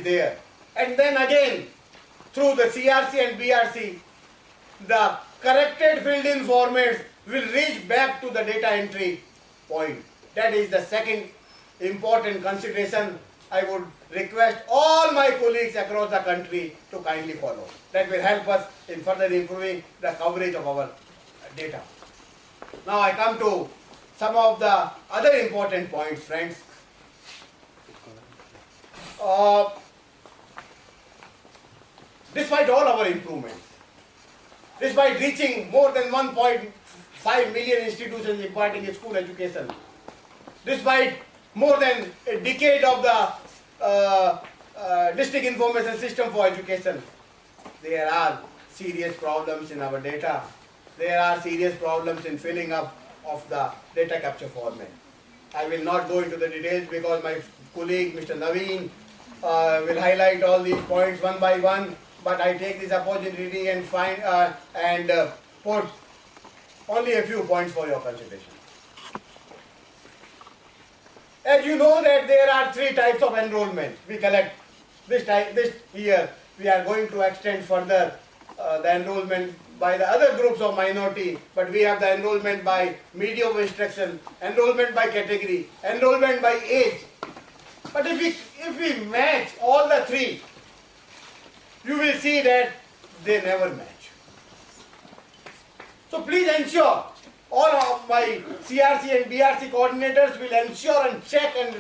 there. And then again, through the CRC and BRC, the corrected filled-in formats will reach back to the data entry point. That is the second important consideration I would request all my colleagues across the country to kindly follow. That will help us in further improving the coverage of our data. Now I come to some of the other important points, friends. Despite all our improvements, despite reaching more than 1.5 million institutions imparting school education, despite more than a decade of the district information system for education, there are serious problems in our data. There are serious problems in filling up of the data capture format. I will not go into the details because my colleague Mr. Naveen will highlight all these points one by one, but I take this opportunity and put only a few points for your consideration. As you know that there are three types of enrollment we collect. This year we are going to extend further the enrollment by the other groups of minority, but we have the enrollment by medium of instruction, enrollment by category, enrollment by age. But if we match all the three, you will see that they never match. So please ensure, all of my CRC and BRC coordinators will ensure and check and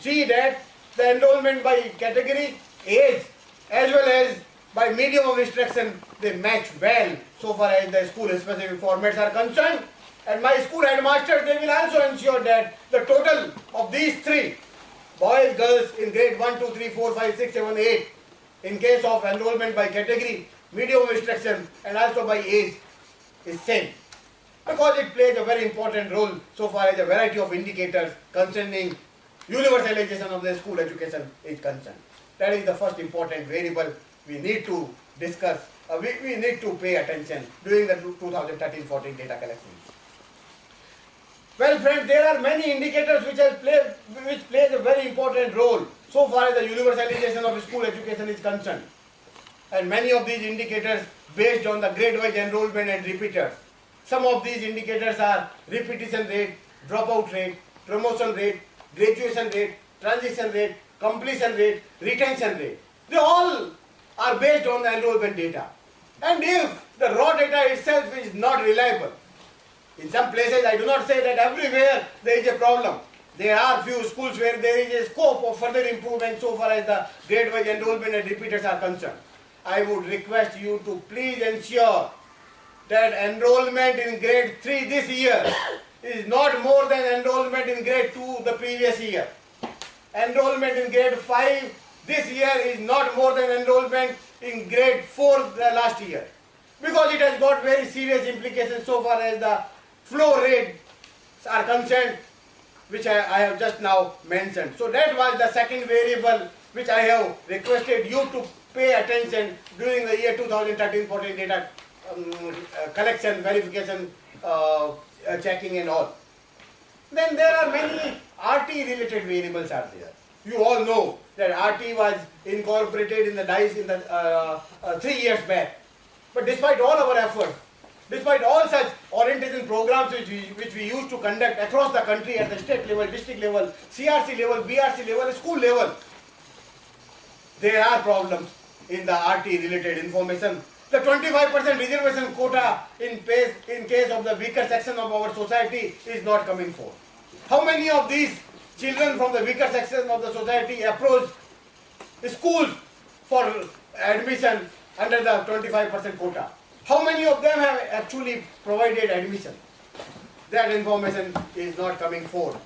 see that the enrollment by category, age, as well as by medium of instruction, they match well so far as the school specific formats are concerned. And my school headmasters, they will also ensure that the total of these three, boys, girls in grade 1, 2, 3, 4, 5, 6, 7, 8, in case of enrollment by category, medium of instruction and also by age, is same. Because it plays a very important role so far as a variety of indicators concerning universalization of the school education is concerned. That is the first important variable we need to discuss, we need to pay attention during the 2013-14 data collection. Well friends, there are many indicators which plays a very important role so far as the universalization of school education is concerned. And many of these indicators based on the grade-wise enrollment and repeaters. Some of these indicators are repetition rate, dropout rate, promotion rate, graduation rate, transition rate, completion rate, retention rate. They all are based on the enrollment data. And if the raw data itself is not reliable, in some places I do not say that everywhere there is a problem. There are few schools where there is a scope of further improvement so far as the grade-wise enrollment and repeaters are concerned. I would request you to please ensure that enrollment in grade 3 this year is not more than enrollment in grade 2 the previous year. Enrollment in grade 5 this year is not more than enrollment in grade 4 the last year. Because it has got very serious implications so far as the flow rates are concerned, which I have just now mentioned. So that was the second variable which I have requested you to pay attention during the year 2013-14 data collection, verification, checking and all. Then there are many RT related variables are there. You all know that RT was incorporated in the DISE in the 3 years back. But despite all our efforts, despite all such orientation programs which we used to conduct across the country at the state level, district level, CRC level, BRC level, school level, there are problems in the RT related information. The 25% reservation quota in case of the weaker section of our society is not coming forth. How many of these children from the weaker section of the society approach schools for admission under the 25% quota? How many of them have actually provided admission? That information is not coming forth.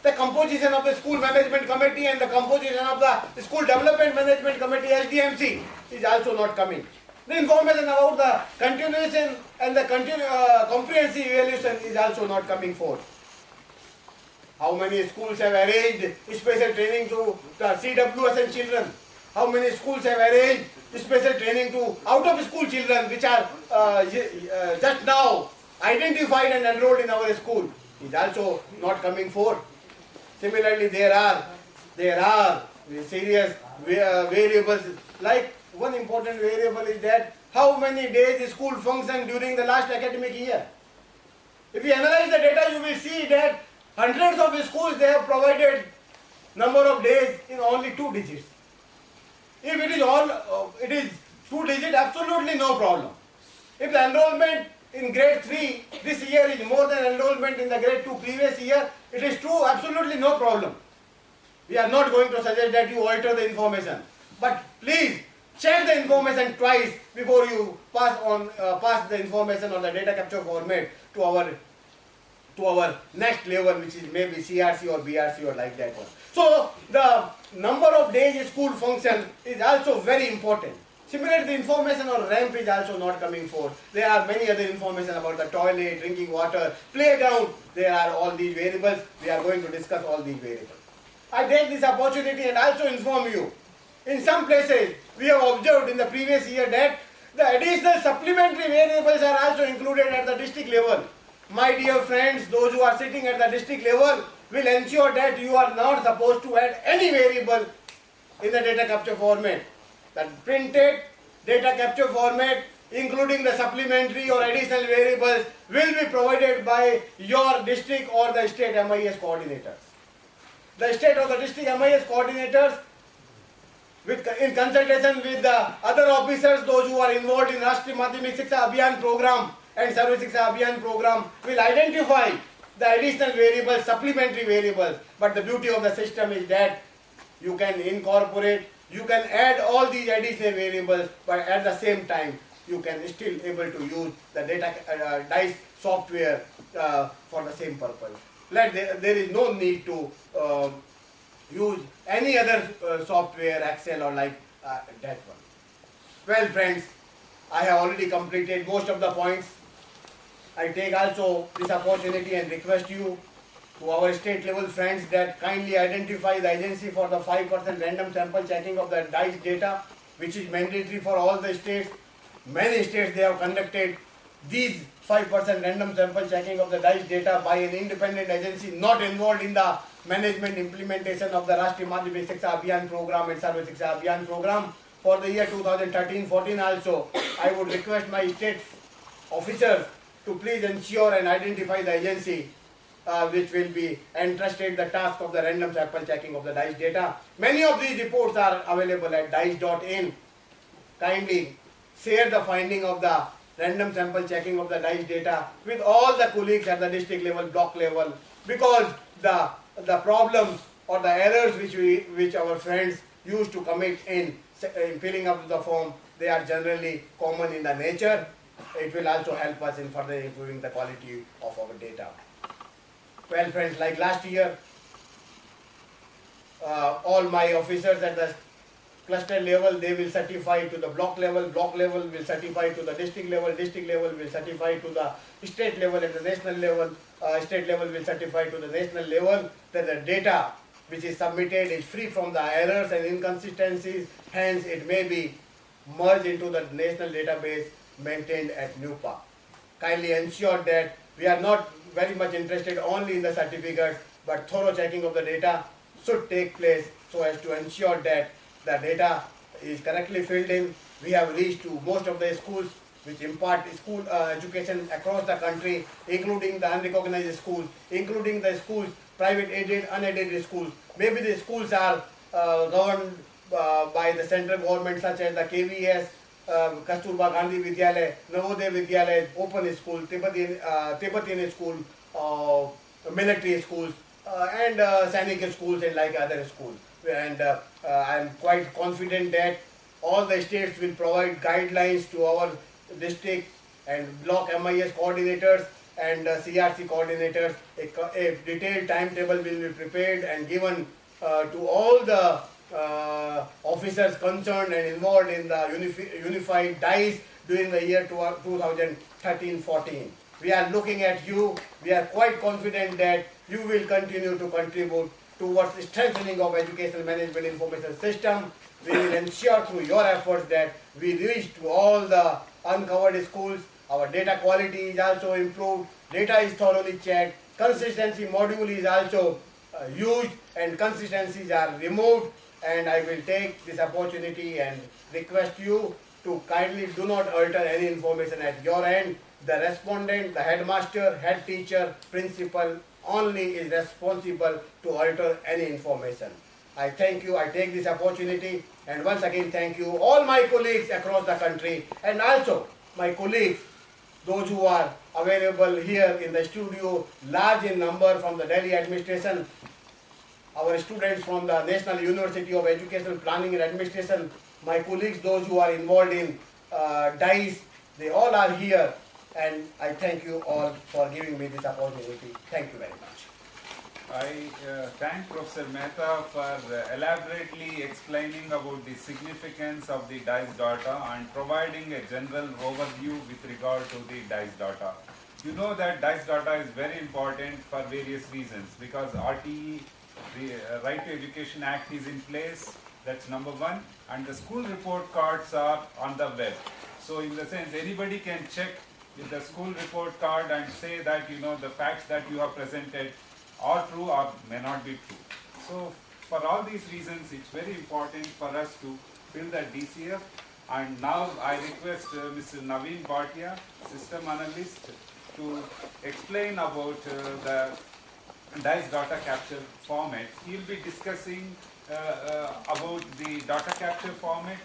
The composition of the school management committee and the composition of the school development management committee SDMC is also not coming. The information about the continuation and the comprehensive evaluation is also not coming forth. How many schools have arranged special training to the CWSN children? How many schools have arranged special training to out-of-school children which are just now identified and enrolled in our school? Is also not coming forth. Similarly, there are serious variables. Like one important variable is that how many days the school functioned during the last academic year. If you analyze the data, you will see that hundreds of schools, they have provided number of days in only 2 digits. If it is 2 digits, absolutely no problem. If the enrollment in grade 3 this year is more than enrollment in the grade 2 previous year, it is true, absolutely no problem. We are not going to suggest that you alter the information. But please check the information twice before you pass the information on the data capture format to our next level, which is maybe CRC or BRC or like that one. So the number of days school function is also very important. Similarly, the information on ramp is also not coming forth. There are many other information about the toilet, drinking water, playground. There are all these variables. We are going to discuss all these variables. I take this opportunity and also inform you. In some places, we have observed in the previous year that the additional supplementary variables are also included at the district level. My dear friends, those who are sitting at the district level will ensure that you are not supposed to add any variable in the data capture format. The printed data capture format, including the supplementary or additional variables, will be provided by your district or the state MIS coordinators. The state or the district MIS coordinators, in consultation with the other officers, those who are involved in Rashtriya Madhyamik Shiksha Abhiyan program and Sarva Shiksha Abhiyan program, will identify the additional variables, supplementary variables. But the beauty of the system is that you can incorporate, you can add all these additional variables, but at the same time, you can still able to use the DISE software for the same purpose. There is no need to use any other software, Excel or like that one. Well friends, I have already completed most of the points. I take also this opportunity and request you to our state level friends that kindly identify the agency for the 5% random sample checking of the DISE data, which is mandatory for all the states. Many states, they have conducted these 5% random sample checking of the DISE data by an independent agency not involved in the management implementation of the Rashtriya Madhyamik Shiksha Abhiyan program and Sarva Shiksha Abhiyan program. For the year 2013-14 also, I would request my state officers to please ensure and identify the agency which will be entrusted the task of the random sample checking of the DISE data. Many of these reports are available at dice.in. Kindly share the finding of the random sample checking of the DISE data with all the colleagues at the district level, block level, because the problems or the errors which our friends used to commit in filling up the form, they are generally common in the nature. It will also help us in further improving the quality of our data. Well friends, like last year, all my officers at the cluster level, they will certify to the block level will certify to the district level will certify to the state level and the national level, state level will certify to the national level that the data which is submitted is free from the errors and inconsistencies, hence it may be merged into the national database maintained at NUPA. Kindly ensure that we are not very much interested only in the certificates, but thorough checking of the data should take place so as to ensure that the data is correctly filled in. We have reached to most of the schools which impart school education across the country, including the unrecognized schools, including the schools, private aided, unaided schools. Maybe the schools are governed by the central government, such as the KVS, Kasturba Gandhi Vidyalaya, Navodaya Vidyalaya, open school, Tibetan school, military schools, and Sainik schools and like other schools. And I am quite confident that all the states will provide guidelines to our district and block MIS coordinators and CRC coordinators. A detailed timetable will be prepared and given to all the officers concerned and involved in the unified DISE during the year 2013-14. We are looking at you. We are quite confident that you will continue to contribute towards strengthening of educational management information system. We will ensure through your efforts that we reach to all the uncovered schools. Our data quality is also improved. Data is thoroughly checked. Consistency module is also used and consistencies are removed. and I will take this opportunity and request you to kindly do not alter any information at your end. The respondent, the headmaster, head teacher, principal only is responsible to alter any information. I thank you, I take this opportunity, and once again thank you all my colleagues across the country, and also my colleagues, those who are available here in the studio, large in number from the Delhi administration, our students from the National University of Educational Planning and Administration, my colleagues, those who are involved in DISE, they all are here, and I thank you all for giving me this opportunity. Thank you very much. I thank Professor Mehta for elaborately explaining about the significance of the DISE data and providing a general overview with regard to the DISE data. You know that DISE data is very important for various reasons, because RTE, the Right to Education Act, is in place. That's number one, and the school report cards are on the web. So in the sense, anybody can check with the school report card and say that, you know, the facts that you have presented are true or may not be true. So for all these reasons, it's very important for us to fill the DCF. And now I request Mr. Naveen Bhatia, system analyst, to explain about the DISE data capture format. He will be discussing about the data capture format.